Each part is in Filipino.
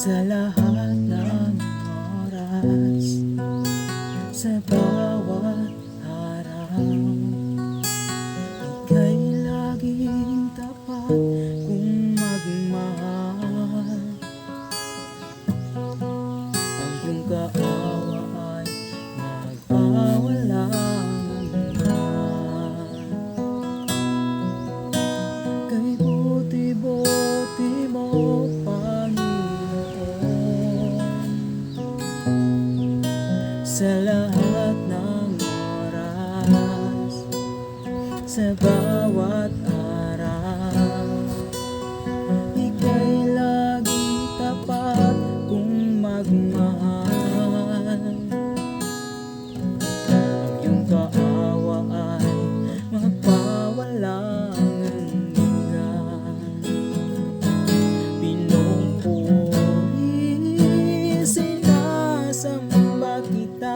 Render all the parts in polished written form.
Sa lahat ng oras, sa bawat araw, ika'y laging tapat kung magmahal. Ang iyong kaawa ay magpawalang hanggan. Kay buti-buti mo, sa lahat ng oras, sa bawat araw, ika'y laging tapat kung magmahal. Ang iyong kaawa ay magpawalang hanggan. Pinupuri, sinasamba kita,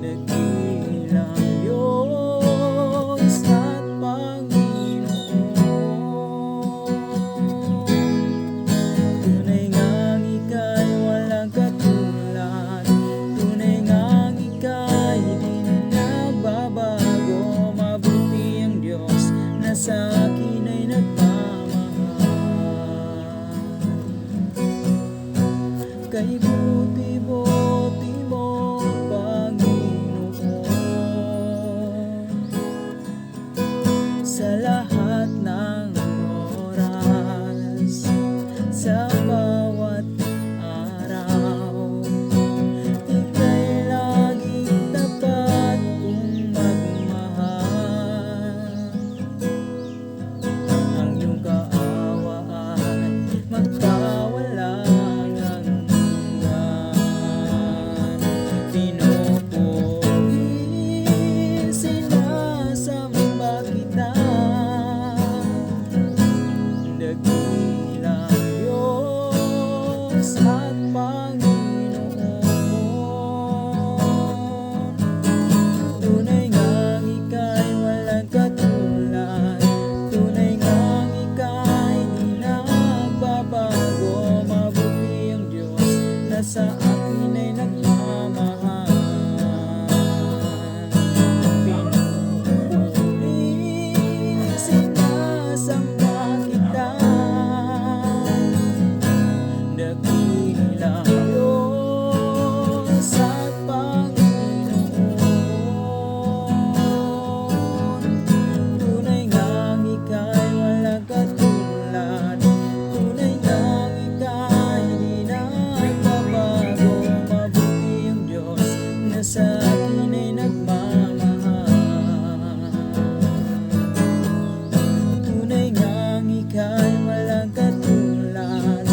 dakilang Diyos at Panginoon. Tunay ngang ika'y walang katulad, tunay ngang ika'y di nagbabago. Mabuti ang Diyos na sa akin ay nagmamahal. Kay buti-buti mo, Panginoon, sa lahat ng oras, sa bawat araw, ika'y laging tapat kung magmahal. Ang iyong kaawa ay magpawalang at Panginoon. Tunay ngang ika'y walang katulad, tunay ngang ika'y di nagbabago. Mabuti ang Diyos na sa akin ay nagmamahal. Pinupuri, sinasamba kita, dakilang Diyos at Panginoon. Tunay ngang ika'y walang katulad, tunay ngang ika'y di nagbabago. Mabuti ang Diyos na sa akin ay nagmamahal. Tunay ngang ika'y walang katulad,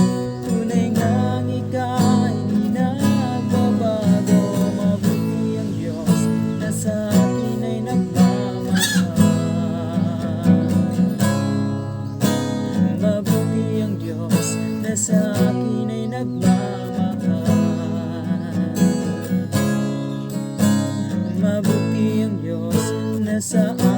tunay ngang ika'y di nagbabago. Mabuti ang Diyos na sa akin ay nagmamahal. Mabuti ang Diyos na sa akin ay nagmamahal. Mabuti ang Diyos na sa akin